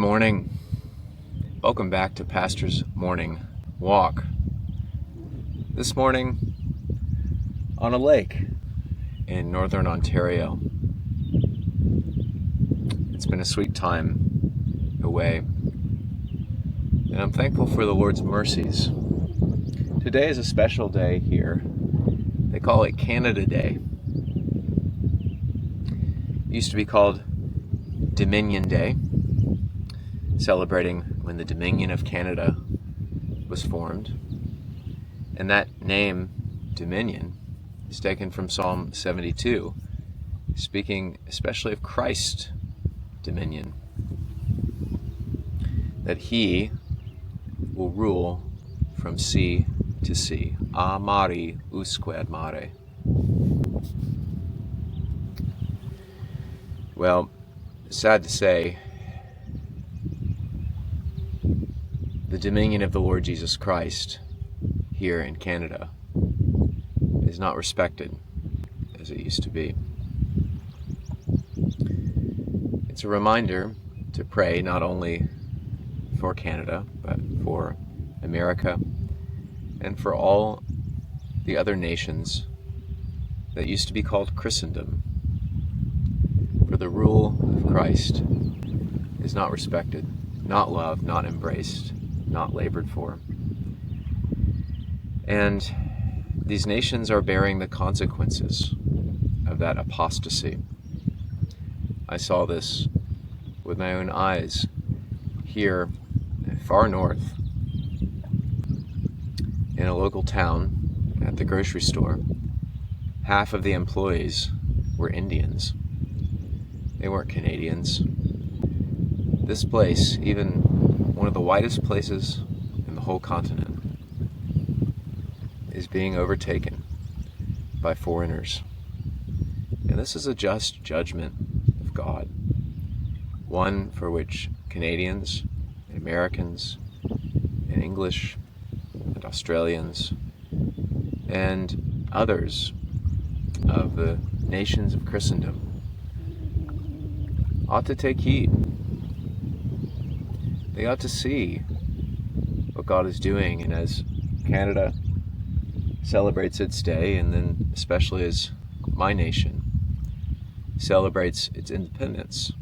morning. Welcome back to Pastor's Morning Walk. This morning on a lake in northern Ontario. It's been a sweet time away, and I'm thankful for the Lord's mercies. Today is a special day here. They call it Canada Day. It used to be called Dominion Day, celebrating when the Dominion of Canada was formed. And that name, Dominion, is taken from Psalm 72, speaking especially of Christ's dominion, that he will rule from sea to sea. A mare usque ad mare. Well, sad to say, the dominion of the Lord Jesus Christ here in Canada is not respected as it used to be. It's a reminder to pray not only for Canada, but for America and for all the other nations that used to be called Christendom. For the rule of Christ is not respected, not loved, not embraced, not labored for. And these nations are bearing the consequences of that apostasy. I saw this with my own eyes here far north in a local town at the grocery store. Half of the employees were Indians. They weren't Canadians. This place, even one of the whitest places in the whole continent, is being overtaken by foreigners. And this is a just judgment of God, one for which Canadians and Americans and English and Australians and others of the nations of Christendom ought to take heed. They ought to see what God is doing, and as Canada celebrates its day, and then especially as my nation celebrates its independence,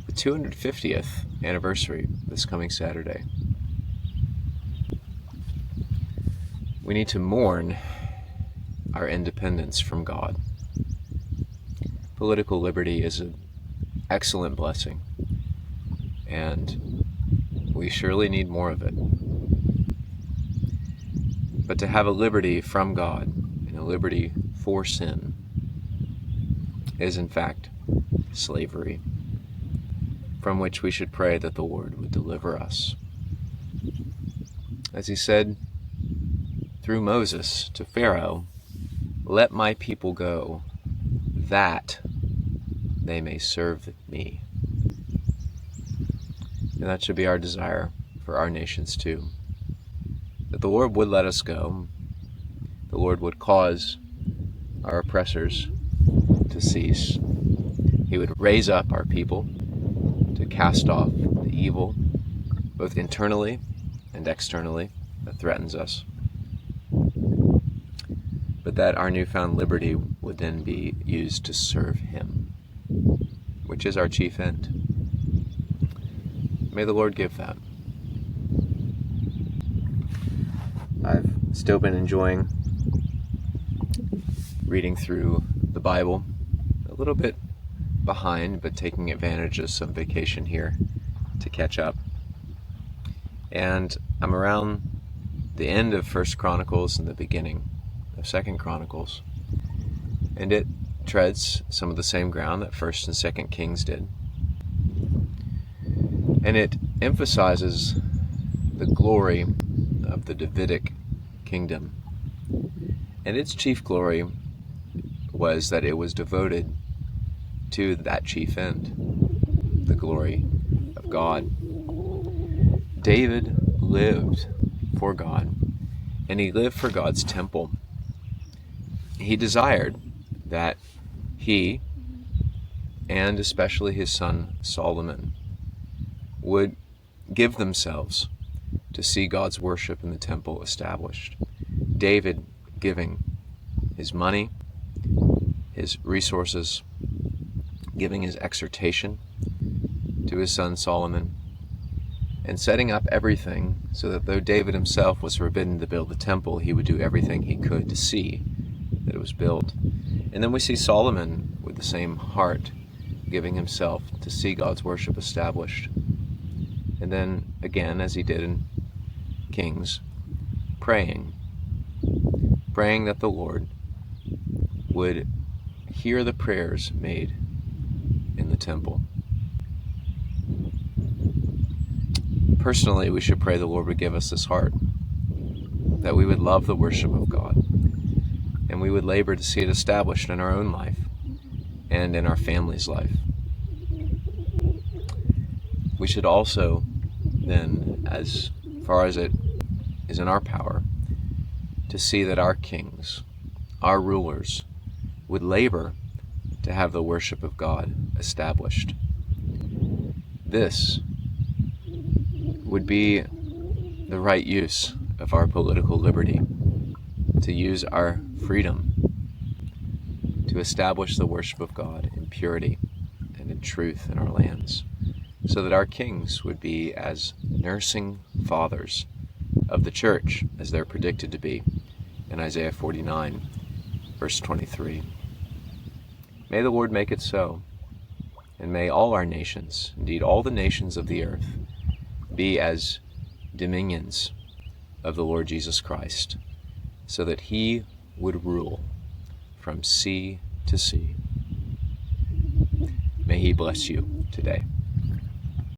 the 250th anniversary this coming Saturday, we need to mourn our independence from God. Political liberty is an excellent blessing, and we surely need more of it. But to have a liberty from God and a liberty for sin is in fact slavery, from which we should pray that the Lord would deliver us. As he said through Moses to Pharaoh, "Let my people go, that they may serve me." And that should be our desire for our nations too. That the Lord would let us go. The Lord would cause our oppressors to cease. He would raise up our people to cast off the evil, both internally and externally, that threatens us. But that our newfound liberty would then be used to serve him, which is our chief end. May the Lord give that. I've still been enjoying reading through the Bible, a little bit behind, but taking advantage of some vacation here to catch up. And I'm around the end of 1 Chronicles and the beginning of 2 Chronicles. And it treads some of the same ground that 1 and 2 Kings did. And it emphasizes the glory of the Davidic kingdom. And its chief glory was that it was devoted to that chief end, the glory of God. David lived for God, and he lived for God's temple. He desired that he, and especially his son Solomon, would give themselves to see God's worship in the temple established. David giving his money, his resources, giving his exhortation to his son Solomon, and setting up everything so that though David himself was forbidden to build the temple, he would do everything he could to see that it was built. And then we see Solomon with the same heart, giving himself to see God's worship established. And then again, as he did in Kings, praying that the Lord would hear the prayers made in the temple. Personally, we should pray the Lord would give us this heart, that we would love the worship of God, and we would labor to see it established in our own life and in our family's life. We should also then, as far as it is in our power, to see that our kings, our rulers, would labor to have the worship of God established. This would be the right use of our political liberty, to use our freedom to establish the worship of God in purity and in truth in our lands, so that our kings would be as nursing fathers of the church as they're predicted to be in Isaiah 49, verse 23. May the Lord make it so, and may all our nations, indeed all the nations of the earth, be as dominions of the Lord Jesus Christ, so that he would rule from sea to sea. May he bless you today.